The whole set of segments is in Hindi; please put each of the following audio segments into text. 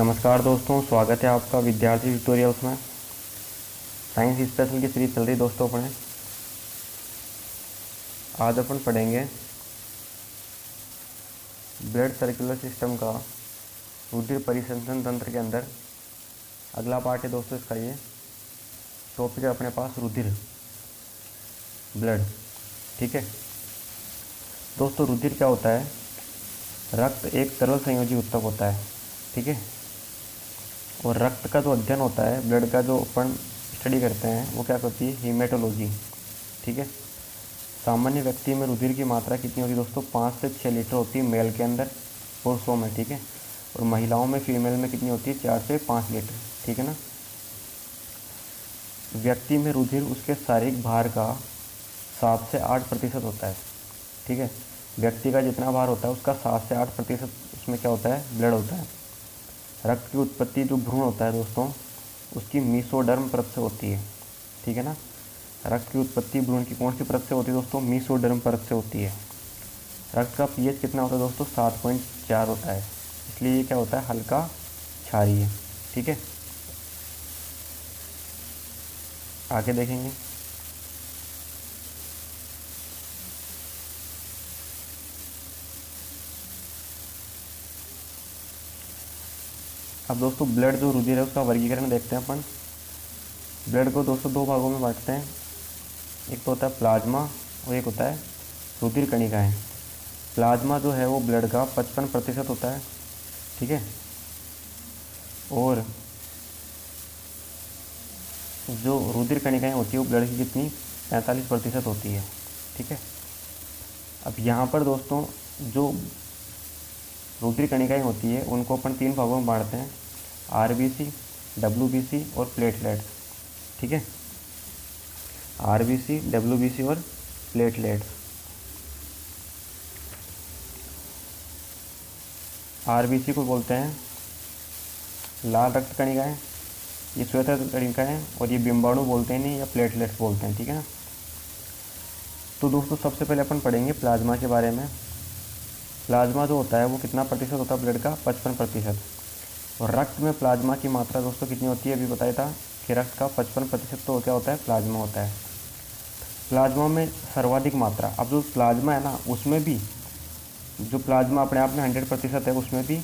नमस्कार दोस्तों, स्वागत है आपका विद्यार्थी ट्यूटोरियल्स में। साइंस स्पेशल की सीरीज चल रही दोस्तों अपने। आज अपन पढ़ेंगे ब्लड सर्कुलर सिस्टम का रुधिर परिसंचरण तंत्र के अंदर अगला पार्ट है दोस्तों इसका। ये टॉपिक है अपने पास रुधिर, ब्लड। ठीक है दोस्तों, रुधिर क्या होता है? रक्त एक तरल संयोजी ऊतक होता है। ठीक है, और रक्त का जो अध्ययन होता है, ब्लड का जो अपन स्टडी करते हैं, वो क्या होती है? हीमेटोलॉजी। ठीक है, सामान्य व्यक्ति में रुधिर की मात्रा कितनी होती है दोस्तों? 5 से 6 लीटर होती है मेल के अंदर, पुरुषों में। ठीक है, और महिलाओं में, फीमेल में कितनी होती है? 4 से 5 लीटर। ठीक है ना। व्यक्ति में रुधिर उसके शारीरिक भार का 7 से 8% होता है। ठीक है, व्यक्ति का जितना भार होता है उसका 7 से 8% उसमें क्या होता है? ब्लड होता है। रक्त की उत्पत्ति जो भ्रूण होता है दोस्तों, उसकी मीसोडर्म परत से होती है। ठीक है ना। रक्त की उत्पत्ति भ्रूण की कौन सी परत से होती है दोस्तों? मीसोडर्म परत से होती है। रक्त का पीएच कितना होता है दोस्तों? 7.4 होता है, इसलिए ये क्या होता है? हल्का क्षारीय। ठीक है, आगे देखेंगे। अब दोस्तों ब्लड जो रुधिर है उसका वर्गीकरण देखते हैं अपन। ब्लड को दोस्तों 2 भागों में बांटते हैं। एक तो होता है प्लाज्मा और एक होता है रुधिर कणिकाएं। प्लाज्मा जो है वो ब्लड का 55% होता है। ठीक है, और जो रुधिर कणिकाएं होती है वो ब्लड की कितनी? 45% होती है। ठीक है, अब यहाँ पर दोस्तों जो रुधिर कणिकाएं होती है उनको अपन 3 भागों में बांटते हैं, आरबीसी, डब्ल्यूबीसी और प्लेटलेट्स। ठीक है, आरबीसी, डब्ल्यूबीसी और प्लेटलेट्स। आरबीसी को बोलते हैं लाल रक्त कणिकाएं, ये श्वेत रक्त कणिकाएं, और ये बिम्बाणु बोलते हैं नहीं, या प्लेटलेट्स बोलते हैं। ठीक है ना। तो दोस्तों सबसे पहले अपन पढ़ेंगे प्लाज्मा के बारे में। प्लाज्मा जो होता है वो कितना प्रतिशत होता है? ब्लड का 55%। और रक्त में प्लाज्मा की मात्रा दोस्तों कितनी होती है? अभी बताया था कि रक्त का 55% तो क्या होता है? प्लाज्मा होता है। प्लाज्मा में सर्वाधिक मात्रा, अब जो प्लाज्मा है ना, उसमें भी जो प्लाज्मा अपने आप में 100% है, उसमें भी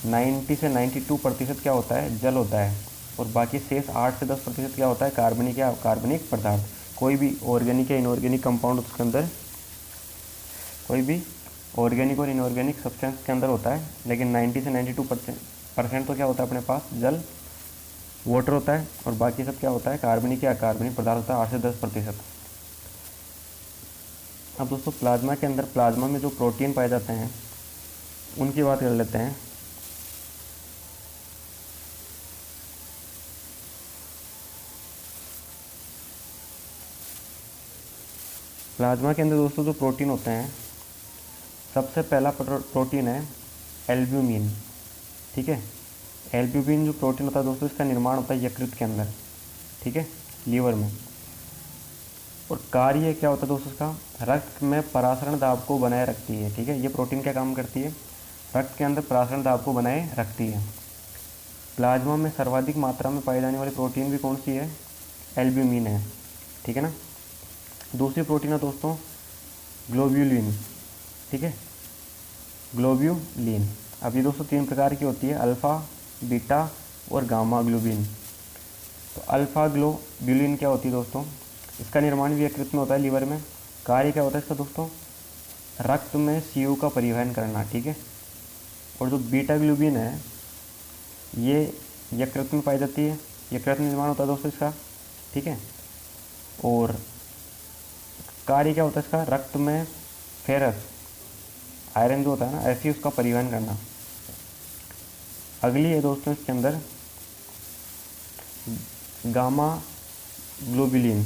90 से 92% क्या होता है? जल होता है। और बाकी शेष 8 से 10% क्या होता है? कार्बनिक पदार्थ। कोई भी ऑर्गेनिक या इनऑर्गेनिक कंपाउंड उसके अंदर, कोई भी ऑर्गेनिक और इनऑर्गेनिक सब्सटेंस के अंदर होता है, लेकिन 90 से 92% तो क्या होता है अपने पास? जल, वाटर होता है। और बाकी सब क्या होता है? कार्बनिक या अकार्बनिक पदार्थ होता है, 8 से 10%। अब दोस्तों प्लाज्मा के अंदर, प्लाज्मा में जो प्रोटीन पाए जाते हैं उनकी बात कर लेते हैं। प्लाज्मा के अंदर दोस्तों जो प्रोटीन होते हैं, सबसे पहला प्रोटीन है एल्ब्यूमिन। ठीक है, एल्ब्यूमिन जो प्रोटीन होता है दोस्तों, इसका निर्माण होता है यकृत के अंदर। ठीक है, लीवर में। और कार्य क्या होता है दोस्तों इसका? रक्त में परासरण दाब को बनाए रखती है। ठीक है, ये प्रोटीन क्या काम करती है? रक्त के अंदर परासरण दाब को बनाए रखती है। प्लाज्मा में सर्वाधिक मात्रा में पाई जाने वाली प्रोटीन भी कौन सी है? एल्ब्यूमिन है। ठीक है ना। दूसरी प्रोटीन है दोस्तों ग्लोब्यूलिन। ठीक है, ग्लोब्यूलिन। अब ये दोस्तों 3 प्रकार की होती है, अल्फ़ा, बीटा और गामा ग्लोबिन। तो अल्फ़ा ग्लोब्यूलिन क्या होती है दोस्तों? इसका निर्माण भी यकृत में होता है, लीवर में। कार्य क्या होता है इसका दोस्तों? रक्त में सीयू का परिवहन करना। ठीक है, और जो बीटा ग्लोबिन है ये यकृत में पाई जाती है, यकृत में निर्माण होता है दोस्तों इसका। ठीक है, और कार्य क्या होता है इसका? रक्त में फेरस, आयरन जो होता है ना, ऐसे ही उसका परिवहन करना। अगली है दोस्तों इसके अंदर गामा ग्लोबुलिन।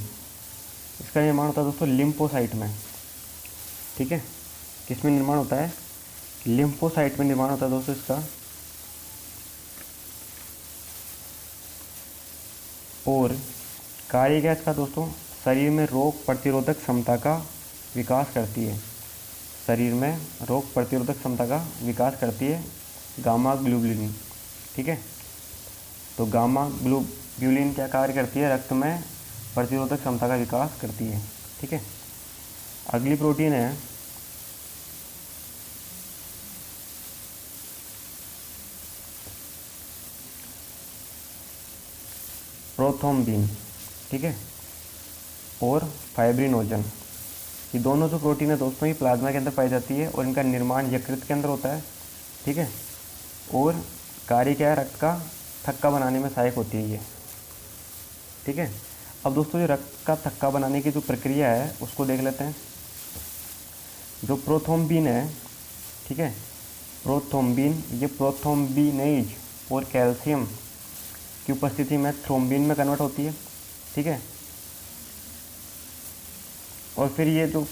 इसका निर्माण होता है दोस्तों लिम्फोसाइट में। ठीक है, किसमें निर्माण होता है? लिम्फोसाइट में निर्माण होता है दोस्तों इसका। और कार्य क्या इसका दोस्तों? शरीर में रोग प्रतिरोधक क्षमता का विकास करती है। शरीर में रोग प्रतिरोधक क्षमता का विकास करती है गामा ग्लोबुलिन। ठीक है। तो गामा ग्लोब्यूलिन क्या कार्य करती है, रक्त में प्रतिरोधक क्षमता का विकास करती है, ठीक है। अगली प्रोटीन है प्रोथ्रोम्बिन, ठीक है, और फाइब्रिनोजन। ये दोनों जो प्रोटीन है दोस्तों, ये प्लाज्मा के अंदर पाई जाती है और इनका निर्माण यकृत के अंदर होता है, ठीक है। और कार्य क्या है, रक्त का थक्का बनाने में सहायक होती है ये, ठीक है। अब दोस्तों ये रक्त का थक्का बनाने की जो प्रक्रिया है उसको देख लेते हैं। जो प्रोथ्रोम्बिन है, ठीक है, प्रोथ्रोम्बिन ये प्रोथ्रोम्बिनेज और कैल्शियम की उपस्थिति में थ्रोम्बिन में कन्वर्ट होती है, ठीक है। और फिर ये जो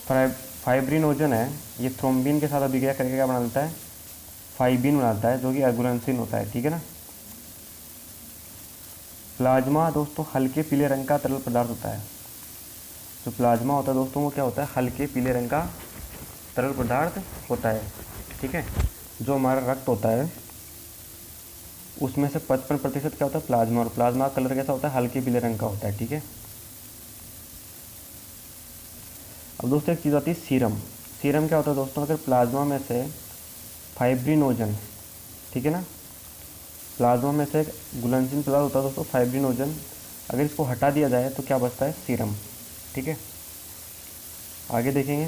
फाइब्रिनोजन है ये थ्रोम्बिन के साथ अभिक्रिया करके क्या बना देता है, फाइबिन बनाता है, जो कि एगुलेंसिन होता है, ठीक है ना। प्लाज्मा दोस्तों हल्के पीले रंग का तरल पदार्थ होता है। जो प्लाज्मा होता है दोस्तों वो क्या होता है, हल्के पीले रंग का तरल पदार्थ होता है, ठीक है। जो हमारा रक्त होता है उसमें से 55% क्या होता है, प्लाज्मा, और प्लाज्मा कलर कैसा होता है, हल्के पीले रंग का होता है, ठीक है। अब दोस्तों एक चीज़ आती है सीरम। सीरम क्या होता है दोस्तों, अगर प्लाज्मा में से फाइब्रिनोजन, ठीक है ना, प्लाज्मा में से एक गुलनशील पदार्थ होता है दोस्तों फाइब्रिनोजन, अगर इसको हटा दिया जाए तो क्या बचता है, सीरम, ठीक है। आगे देखेंगे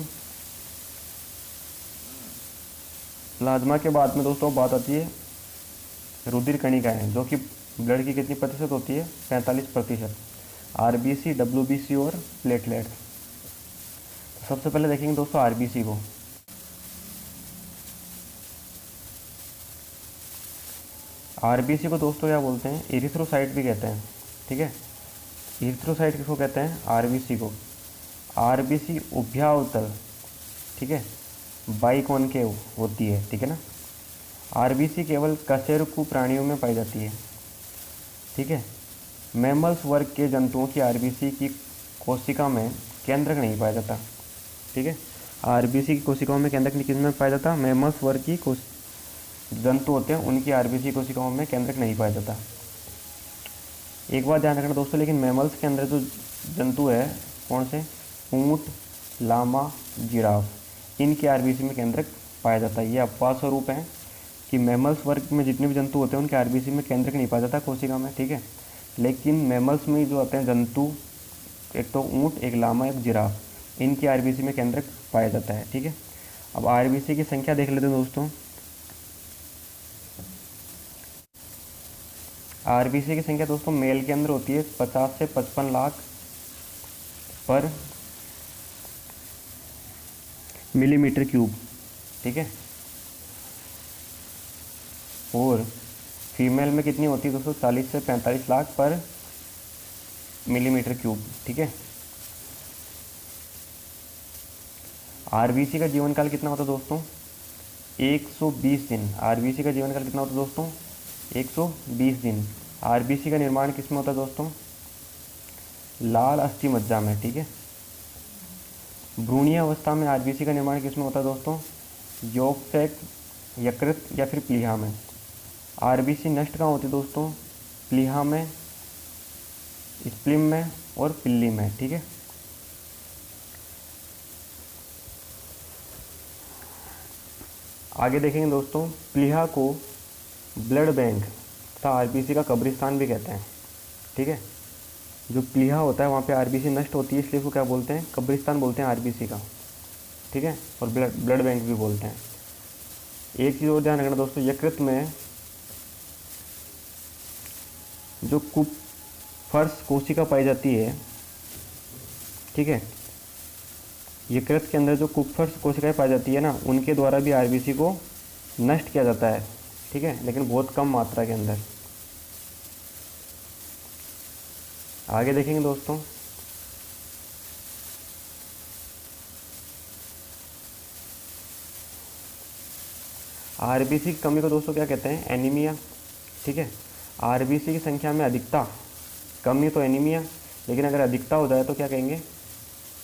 प्लाज्मा के बाद में दोस्तों बात आती है रुधिर कणिकाएं, जो कि ब्लड की कितनी प्रतिशत होती है, 45%। आरबीसी, डब्ल्यूबीसी और प्लेटलेट्स। सबसे पहले देखेंगे दोस्तों आरबीसी को। आरबीसी को दोस्तों क्या बोलते हैं, एरिथ्रोसाइट भी कहते हैं, ठीक है। एरिथ्रोसाइट किसको कहते हैं, आरबीसी को। आरबीसी उभयावतल, ठीक है, बाइकॉनकेव होती है, ठीक है ना। आरबीसी केवल कशेरुकी प्राणियों में पाई जाती है, ठीक है। मैमल्स वर्ग के जंतुओं की आरबीसी की कोशिका में केंद्रक नहीं पाया जाता, ठीक है। आरबीसी की कोशिकाओं में केंद्रक किस में पाया जाता, मैमल्स वर्ग की जंतु होते हैं उनकी आरबीसी कोशिकाओं में केंद्रक नहीं पाया जाता। एक बात ध्यान रखना दोस्तों, लेकिन मैमल्स के अंदर जो जंतु है कौन से, ऊँट, लामा, जिराफ, इनकी आरबीसी में केंद्रक पाया जाता है। ये अपवाद स्वरूप है कि मैमल्स वर्ग में जितने भी जंतु होते हैं उनके आरबीसी में केंद्रक नहीं पाया जाता कोशिका में, ठीक है। लेकिन मैमल्स में जो आते हैं जंतु, एक तो ऊँट, एक लामा, एक जिराफ, इनकी आरबीसी में केंद्रक पाया जाता है, ठीक है। अब आरबीसी की संख्या देख लेते हैं दोस्तों। आरबीसी की संख्या दोस्तों मेल के अंदर होती है 50 से 55 लाख पर मिलीमीटर क्यूब, ठीक है। और फीमेल में कितनी होती है दोस्तों, 40 से 45 लाख पर मिलीमीटर क्यूब, ठीक है। आरबीसी का जीवन काल कितना होता है दोस्तों, 120 दिन। आरबीसी का जीवन काल कितना होता है दोस्तों, 120 दिन। आरबीसी का निर्माण किस में होता है दोस्तों, लाल अस्थि मज्जा में, ठीक है। भ्रूणीय अवस्था में आरबीसी का निर्माण किस में होता है दोस्तों, यॉर्क सैक, यकृत या फिर प्लीहा में। आरबीसी नष्ट कहाँ होती है दोस्तों, प्लीहा में, स्प्लीम में और पिल्ली में, ठीक है। आगे देखेंगे दोस्तों, प्लीहा को ब्लड बैंक तथा आरबीसी का कब्रिस्तान भी कहते हैं, ठीक है। जो प्लीहा होता है वहाँ पे आरबीसी नष्ट होती है, इसलिए उसको क्या बोलते हैं, कब्रिस्तान बोलते हैं आरबीसी का, ठीक है। और ब्लड बैंक भी बोलते हैं। एक चीज़ और ध्यान रखना दोस्तों, यकृत में जो कुपफर्स कोशिका पाई जाती है, ठीक है, यकृत के अंदर जो कुपफर्स कोशिकाएं पाई जाती है ना, उनके द्वारा भी आरबीसी को नष्ट किया जाता है, ठीक है, लेकिन बहुत कम मात्रा के अंदर। आगे देखेंगे दोस्तों, आरबीसी की कमी को दोस्तों क्या कहते हैं, एनीमिया, ठीक है। आरबीसी की संख्या में अधिकता, कमी तो एनीमिया, लेकिन अगर अधिकता हो जाए तो क्या कहेंगे,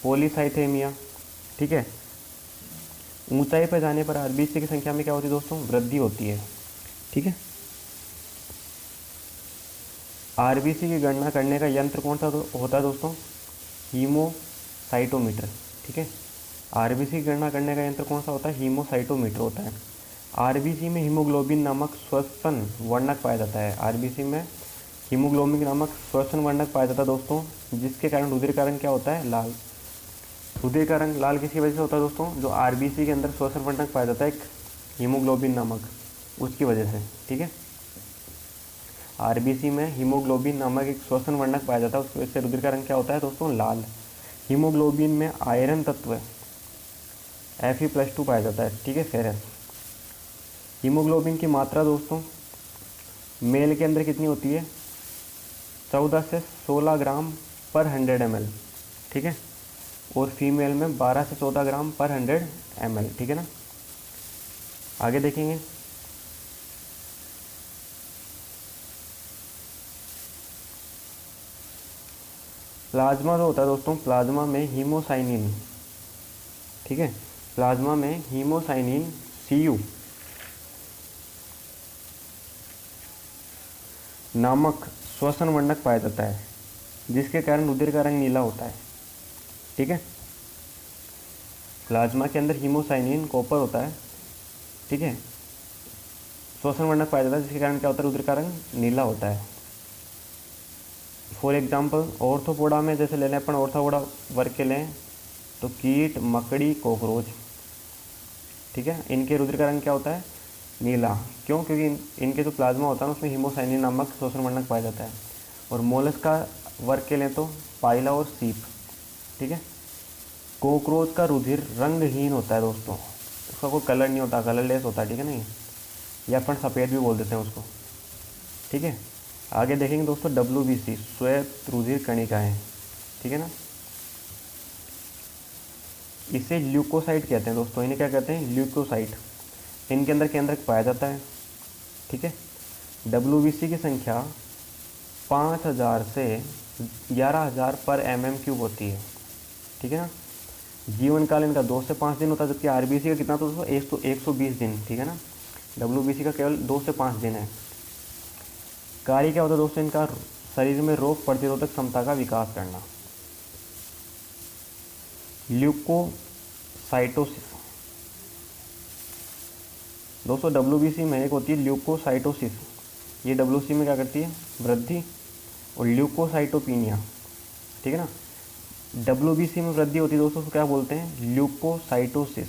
पॉलीसाइथेमिया, ठीक है। ऊंचाई पर जाने पर आरबीसी की संख्या में क्या होती है दोस्तों, वृद्धि होती है। ठीक है। आरबीसी की गणना करने का यंत्र कौन सा होता है दोस्तों? हीमोसाइटोमीटर, ठीक है। आरबीसी की गणना करने का यंत्र कौन सा होता है? हीमोसाइटोमीटर होता है। आरबीसी में हीमोग्लोबिन नामक श्वसन वर्णक पाया जाता है। आरबीसी में हीमोग्लोबिन नामक श्वसन वर्णक पाया जाता है दोस्तों, जिसके कारण रुधिर का रंग क्या होता है? लाल। रुधिर का रंग लाल किसकी वजह से होता है दोस्तों? जो आरबीसी के अंदर श्वसन वर्णक पाया जाता है एक हीमोग्लोबिन नामक, उसकी वजह से, ठीक है। आरबीसी में हीमोग्लोबिन नामक एक श्वसन वर्णक पाया जाता है, उसकी वजह से रुधिर का रंग क्या होता है दोस्तों? लाल। हीमोग्लोबिन में आयरन तत्व Fe+2 पाया जाता है, ठीक है, फेरस। हीमोग्लोबिन की मात्रा दोस्तों मेल के अंदर कितनी होती है? 14 से 16 ग्राम पर 100 ml, ठीक है, और फीमेल में 12 से 14 ग्राम पर 100 ml, ठीक है ना। आगे देखेंगे। प्लाज्मा जो होता है दोस्तों, प्लाज्मा में हीमोसाइनिन, ठीक है, प्लाज्मा में हीमोसाइनिन Cu नामक श्वसन वर्णक पाया जाता है, जिसके कारण रुधिर का रंग नीला होता है, ठीक है। प्लाज्मा के अंदर हीमोसाइनिन कॉपर होता है, ठीक है, श्वसन वर्णक पाया जाता है, जिसके कारण क्या होता है? रुधिर का रंग नीला होता है। फॉर एग्जाम्पल ऑर्थोपोडा में जैसे ले लें अपन, ऑर्थोपोडा वर्ग के लें तो कीट, मकड़ी, कॉकरोच, ठीक है, इनके रुधिर का रंग क्या होता है? नीला। क्यों? क्योंकि इनके जो प्लाज्मा होता है उसमें हीमोसाइनिन नामक श्वसन वर्णक पाया जाता है। और मोलस्का वर्ग के लें तो पाइला और सीप, ठीक है। कॉकरोच का रुधिर रंगहीन होता है दोस्तों, उसका कोई कलर नहीं होता, कलरलेस होता है, ठीक है, नहीं, या अपन सफ़ेद भी बोल देते हैं उसको, ठीक है। आगे देखेंगे दोस्तों WBC श्वेत रुधिर कणिकाएं, ठीक है ना। इसे ल्यूकोसाइट कहते हैं दोस्तों, इन्हें क्या कहते हैं? ल्यूकोसाइट। इनके अंदर केंद्रक पाया जाता है, ठीक है। WBC की संख्या 5000 से 11000 पर mm³ होती है, ठीक है ना। जीवन काल इनका 2 से 5 दिन होता है, जबकि आरबीसी का कितना? तो दोस्तों 120 दिन, ठीक है ना। WBC का केवल 2 से 5 दिन है। कार्य क्या होता है दोस्तों इनका? शरीर में रोग प्रतिरोधक क्षमता का विकास करना। ल्यूकोसाइटोसिस दोस्तों WBC में एक होती है ल्यूकोसाइटोसिस, ये WBC में क्या करती है? वृद्धि। और ल्यूकोसाइटोपिनिया, ठीक है ना। WBC में वृद्धि होती है दोस्तों, उसको क्या बोलते हैं? ल्यूकोसाइटोसिस।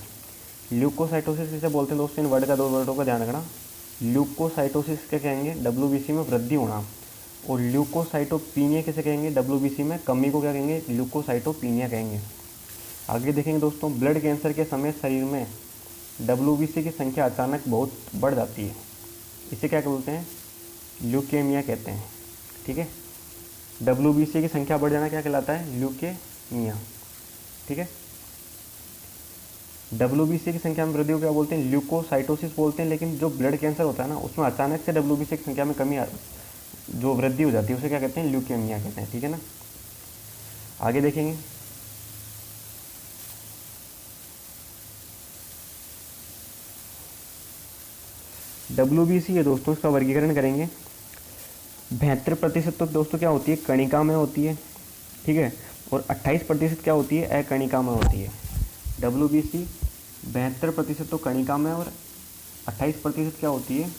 ल्यूकोसाइटोसिस किसे बोलते हैं दोस्तों? इन वर्ड का 2 वर्डों का ध्यान रखना। ल्यूकोसाइटोसिस क्या कहेंगे? WBC में वृद्धि होना। और ल्यूकोसाइटोपिनिया किसे कहेंगे? WBC में कमी को क्या कहेंगे? ल्यूकोसाइटोपिनिया कहेंगे। आगे देखेंगे दोस्तों, ब्लड कैंसर के समय शरीर में WBC की संख्या अचानक बहुत बढ़ जाती है, इसे क्या बोलते हैं? ल्यूकेमिया कहते हैं, ठीक है। WBC की संख्या बढ़ जाना क्या कहलाता है? ल्यूकेमिया, ठीक है। WBC की संख्या में वृद्धि को क्या बोलते हैं? ल्यूकोसाइटोसिस बोलते हैं। लेकिन जो ब्लड कैंसर होता है ना, उसमें अचानक से WBC की संख्या में कमी जो वृद्धि हो जाती है उसे क्या कहते हैं? ल्यूकेमिया कहते हैं, ठीक है ना। आगे देखेंगे। WBC है दोस्तों, इसका वर्गीकरण करेंगे। 72% तो दोस्तों क्या होती है? कणिका में होती है, ठीक है। और 28% क्या होती है? अकणिका में होती है। WBC 72% तो कणिका में और 28% क्या होती है?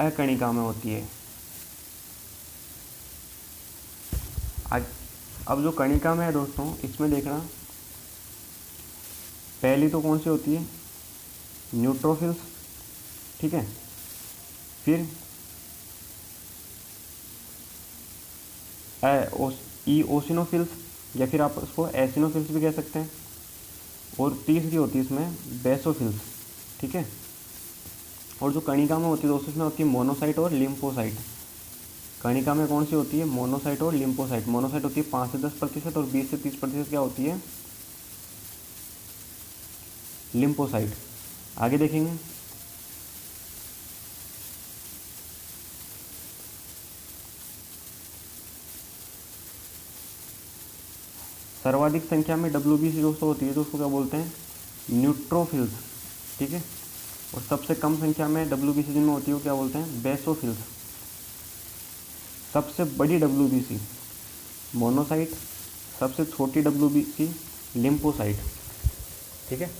अकणिका में होती है। अब जो कणिका में है दोस्तों, इसमें देखना, पहली तो कौन सी होती है? न्यूट्रोफिल्स, ठीक है। फिर ईओसिनोफिल्स, या फिर आप उसको एसिनोफिल्स भी कह सकते हैं। और तीसरी होती है इसमें बेसोफिल्स, ठीक है। और जो कणिका में होती है दोस्तों, इसमें होती है मोनोसाइट और लिम्फोसाइट। कणिका में कौन सी होती है? मोनोसाइट और लिम्फोसाइट। मोनोसाइट होती है 5 से 10% और 20 से 30% क्या होती है? लिम्फोसाइट। आगे देखेंगे। सर्वाधिक संख्या में WBC दोस्तों होती है तो उसको क्या बोलते हैं? न्यूट्रोफिल्स, ठीक है। और सबसे कम संख्या में डब्ल्यूबीसी जिनमें होती है वो क्या बोलते हैं, बेसोफिल्स। सबसे बड़ी डब्ल्यूबीसी मोनोसाइट, सबसे छोटी डब्ल्यूबीसी लिम्फोसाइट। ठीक है,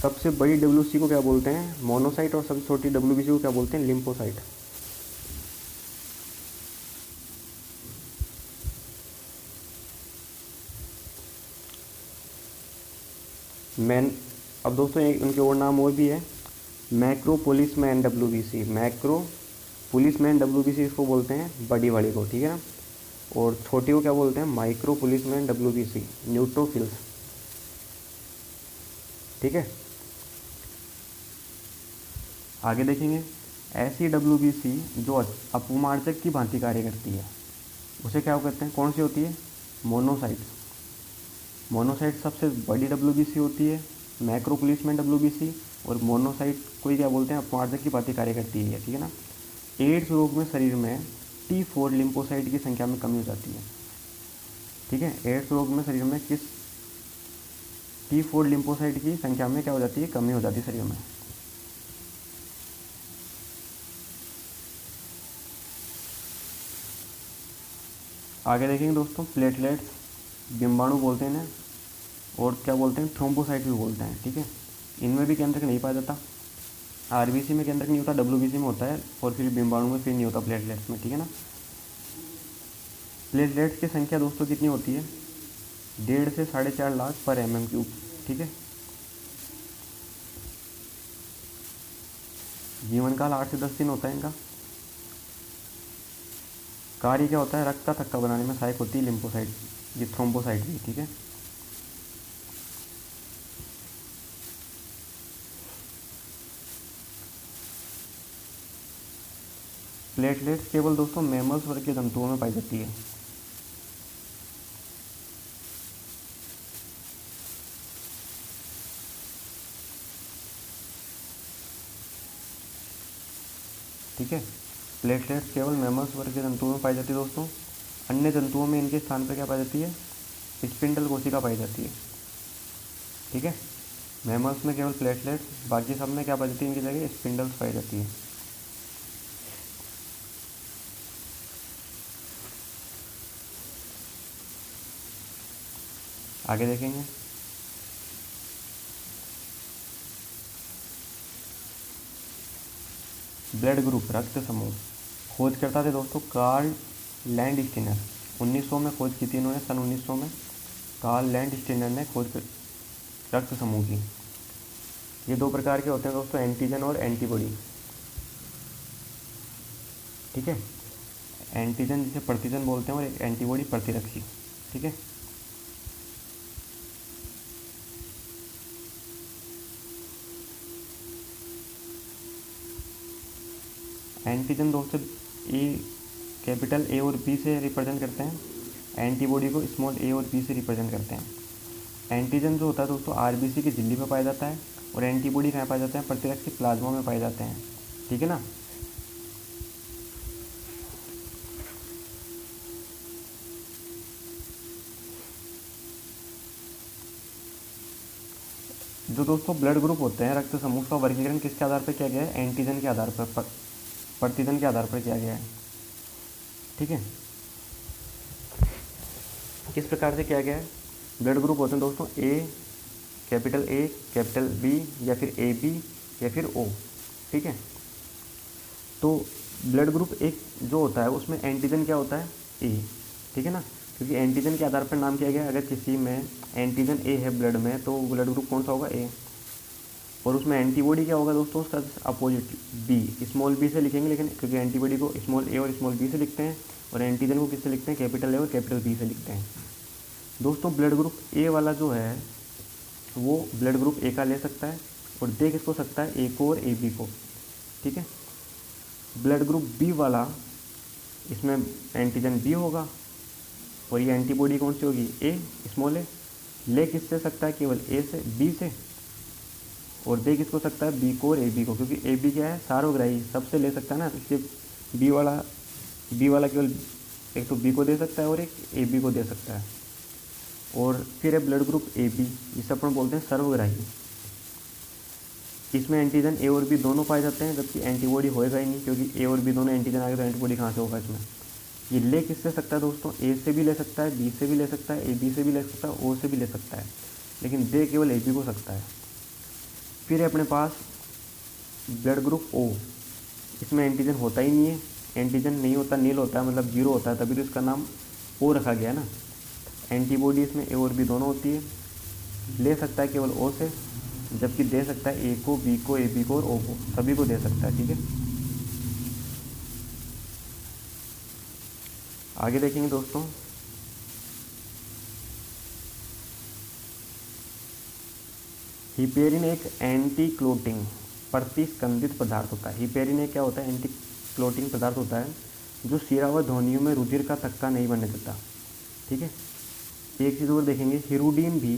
सबसे बड़ी डब्ल्यूसी को क्या बोलते हैं, मोनोसाइट, और सबसे छोटी डब्ल्यूबीसी को क्या बोलते हैं, लिम्फोसाइट। मैन अब दोस्तों उनके और नाम और भी है, macro policeman WBC, macro policeman WBC इसको बोलते हैं बड़ी वाली को, ठीक है ना। और छोटी को क्या बोलते हैं, माइक्रो पुलिसमैन डब्ल्यूबीसी, न्यूट्रोफिल्स। ठीक है, आगे देखेंगे, ऐसी डब्ल्यूबीसी जो अपमार्जक की भांति कार्य करती है उसे क्या कहते हैं, कौन सी होती है, मोनोसाइट। मोनोसाइट सबसे बड़ी डब्ल्यूबीसी होती है, मैक्रो पुलिसमैन डब्ल्यूबीसी, और मोनोसाइट को ही क्या बोलते हैं, अपमार्जक की भांति कार्य करती है, ठीक है ना। एड्स रोग में शरीर में T4 लिम्फोसाइट की संख्या में कमी हो जाती है। ठीक है, एड्स रोग में शरीर में किस T4 लिम्फोसाइट की संख्या में क्या हो जाती है, कमी हो जाती है शरीर में। आगे देखेंगे दोस्तों, प्लेटलेट्स, डिम्बाणु बोलते हैं इन्हें, और क्या बोलते हैं, थ्रोम्बोसाइट भी बोलते हैं। ठीक है, इनमें भी केंद्रक नहीं पाया जाता, आरबीसी में केंद्रक नहीं होता, डब्ल्यूबीसी में होता है, और फिर डिम्बाणु में फिर नहीं होता प्लेटलेट्स में। ठीक है ना। प्लेटलेट्स की संख्या दोस्तों कितनी होती है, 1.5 से 4.5 लाख पर mm³। ठीक है, जीवन काल 8 से 10 दिन होता है इनका। कार्य क्या होता है, रक्त का थक्का बनाने में सहायक होती है लिम्फोसाइट, ये थ्रोम्बोसाइट भी। ठीक है, प्लेटलेट्स केवल दोस्तों मैमल्स वर्ग के जंतुओं में पाई जाती है। ठीक है, प्लेटलेट्स केवल मैमल्स वर्ग के जंतुओं में पाई जाती है दोस्तों। अन्य जंतुओं में इनके स्थान पर क्या पाई जाती है, स्पिंडल कोशिका पाई जाती है। ठीक है, मैमल्स में केवल प्लेटलेट्स, बाकी सब में क्या पाई जाती है, इनकी जगह स्पिंडल्स पाई जाती है। आगे देखेंगे, ब्लड ग्रुप, रक्त समूह। खोज करता थे दोस्तों कार्ल लैंडस्टीनर, 1900 में खोज की थी इन्होंने, सन 1900 में कार्ल लैंडस्टीनर ने खोज कर रक्त समूह की। ये दो प्रकार के होते हैं दोस्तों, एंटीजन और एंटीबॉडी। ठीक है, एंटीजन जिसे प्रतिजन बोलते हैं, और एक एंटीबॉडी प्रतिरक्षी। ठीक है, एंटीजन दोस्तों कैपिटल ए और बी से रिप्रेजेंट करते हैं, एंटीबॉडी को स्मॉल ए और बी से रिप्रेजेंट करते हैं। एंटीजन जो होता है दोस्तों आरबीसी की झिल्ली में पाया जाता है, और एंटीबॉडी कहाँ पाए जाते हैं, प्रतिरक्षी प्लाज्मा में पाए जाते हैं। ठीक है ना। जो दोस्तों ब्लड ग्रुप होते हैं, रक्त समूह का वर्गीकरण किसके आधार पर किया गया है, एंटीजन के आधार पर, प्रतिजन के आधार पर किया गया है। ठीक है, किस प्रकार से किया गया है, ब्लड ग्रुप होते हैं दोस्तों ए कैपिटल बी, या फिर ए बी, या फिर ओ। ठीक है, तो ब्लड ग्रुप एक जो होता है उसमें एंटीजन क्या होता है, ए। ठीक है ना, क्योंकि एंटीजन के आधार पर नाम किया गया। अगर किसी में एंटीजन ए है ब्लड में, तो ब्लड ग्रुप कौन सा होगा, ए। और उसमें एंटीबॉडी क्या होगा दोस्तों, उसका अपोजिट बी, स्मॉल बी से लिखेंगे, लेकिन क्योंकि एंटीबॉडी को स्मॉल ए और स्मॉल बी से लिखते हैं, और एंटीजन को किससे लिखते हैं, कैपिटल ए और कैपिटल बी से लिखते हैं। दोस्तों ब्लड ग्रुप ए वाला जो है वो ब्लड ग्रुप ए का ले सकता है, और दे किसको सकता है, ए को और ए बी को। ठीक है, ब्लड ग्रुप बी वाला, इसमें एंटीजन बी होगा, और ये एंटीबॉडी कौन सी होगी, ए, स्मॉल ए। ले किससे सकता है, केवल ए से, बी से, और दे किसको सकता है, बी को और ए बी को, क्योंकि ए बी क्या है, सार्वग्राही, सबसे ले सकता है ना, इसलिए बी वाला केवल एक तो बी को दे सकता है और एक ए बी को दे सकता है। और फिर है ब्लड ग्रुप ए बी, जिसे अपन बोलते हैं सर्वग्राही। इसमें एंटीजन ए और बी दोनों पाए जाते हैं, जबकि एंटीबॉडी होएगा ही नहीं, क्योंकि ए और बी दोनों एंटीजन आ गए तो एंटीबॉडी कहाँ से होगा इसमें। ये ले किससे सकता है दोस्तों, ए से भी ले सकता है, बी से भी ले सकता है, ए बी से भी ले सकता है, ओ से भी ले सकता है, लेकिन दे केवल ए बी को सकता है। फिर है अपने पास ब्लड ग्रुप ओ, इसमें एंटीजन होता ही नहीं है, एंटीजन नहीं होता, नील होता है, मतलब जीरो होता है, तभी तो इसका नाम ओ रखा गया ना। एंटीबॉडी इसमें ए और बी दोनों होती है, ले सकता है केवल ओ से, जबकि दे सकता है ए को, बी को, ए बी को और ओ को, सभी को दे सकता है। ठीक है, आगे देखेंगे दोस्तों। हिपेरिन एक एंटी क्लोटिंग प्रतिस्कंदित पदार्थ होता है। हिपेरिन एक क्या होता है, एंटी क्लोटिंग पदार्थ होता है जो शिरा व ध्वनियों में रुधिर का थक्का नहीं बनने देता। ठीक है, एक चीज़ और देखेंगे, हिरुडीन भी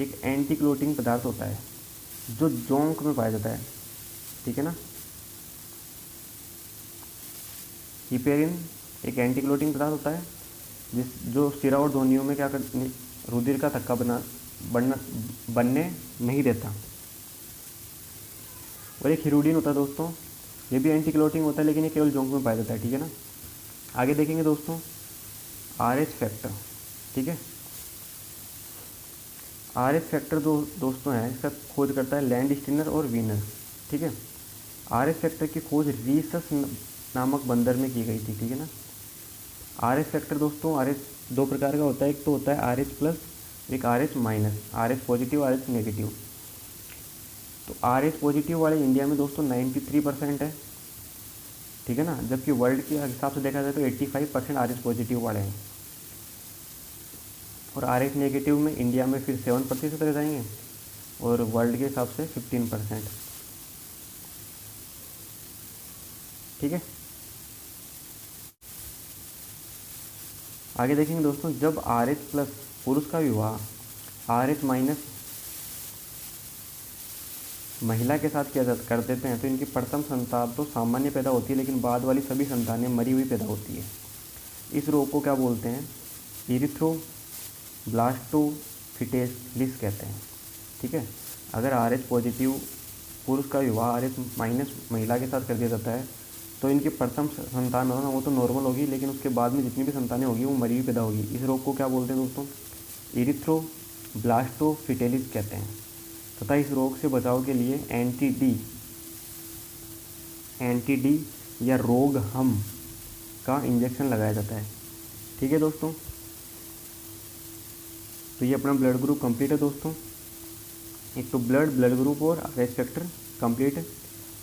एक एंटी क्लोटिंग पदार्थ होता है जो जोंक में पाया जाता है। ठीक है ना, हिपेरिन एक एंटी क्लोटिंग पदार्थ होता है जो शिरा और ध्वनियों में क्या कर रुधिर का थक्का बनने नहीं देता। और एक हिरुडीन होता है दोस्तों, ये भी एंटी क्लोटिंग होता है, लेकिन ये केवल जोंक में पाया जाता है। ठीक है ना, आगे देखेंगे दोस्तों RH फैक्टर। ठीक है, RH फैक्टर दोस्तों है, इसका खोज करता है लैंडस्टीनर और वीनर। ठीक है, RH फैक्टर की खोज रीसस नामक बंदर में की गई थी। ठीक है ना, RH फैक्टर दोस्तों RH दो प्रकार का होता है, एक तो होता है RH प्लस, एक RH minus, RH positive, RH negative. तो RH पॉजिटिव वाले इंडिया में दोस्तों 93% है। ठीक है ना, जबकि वर्ल्ड के हिसाब से देखा जाए तो 85% RH पॉजिटिव वाले हैं, और RH नेगेटिव में इंडिया में फिर 7% रह जाएंगे और वर्ल्ड के हिसाब से 15%। ठीक है, आगे देखेंगे दोस्तों, जब RH प्लस पुरुष का विवाह RH माइनस महिला के साथ कर देते हैं तो इनकी प्रथम संतान तो सामान्य पैदा होती है, लेकिन बाद वाली सभी संतानें मरी हुई पैदा होती है। इस रोग को क्या बोलते हैं, इरिथ्रोब्लास्टोफिटेलिस कहते हैं। ठीक है, अगर RH पॉजिटिव पुरुष का विवाह RH माइनस महिला के साथ कर दिया जाता है तो इनकी प्रथम संतान होना वो तो नॉर्मल होगी, लेकिन उसके बाद में जितनी भी संतानें होगी वो मरी हुई पैदा होगी। इस रोग को क्या बोलते हैं दोस्तों, इरिथ्रोब्लास्टोफिटेलिस कहते हैं। तथा इस रोग से बचाव के लिए एंटी डी या रोग हम का इंजेक्शन लगाया जाता है। ठीक है दोस्तों, तो ये अपना ब्लड ग्रुप कंप्लीट है दोस्तों। एक तो ब्लड ग्रुप और RH फैक्टर कंप्लीट है।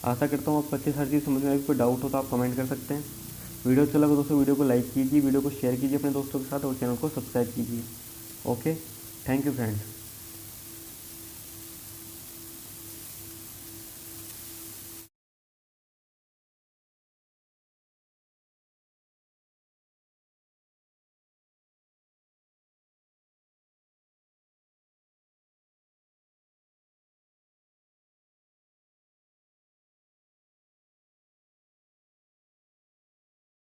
आशा करता हूँ आपको अच्छे से हर चीज़ समझ में आएगी। कोई डाउट हो तो आप कमेंट कर सकते हैं। वीडियो अच्छा लगा दोस्तों, वीडियो को लाइक कीजिए, वीडियो को शेयर कीजिए अपने दोस्तों के साथ और चैनल को सब्सक्राइब कीजिए। Okay, thank you friends.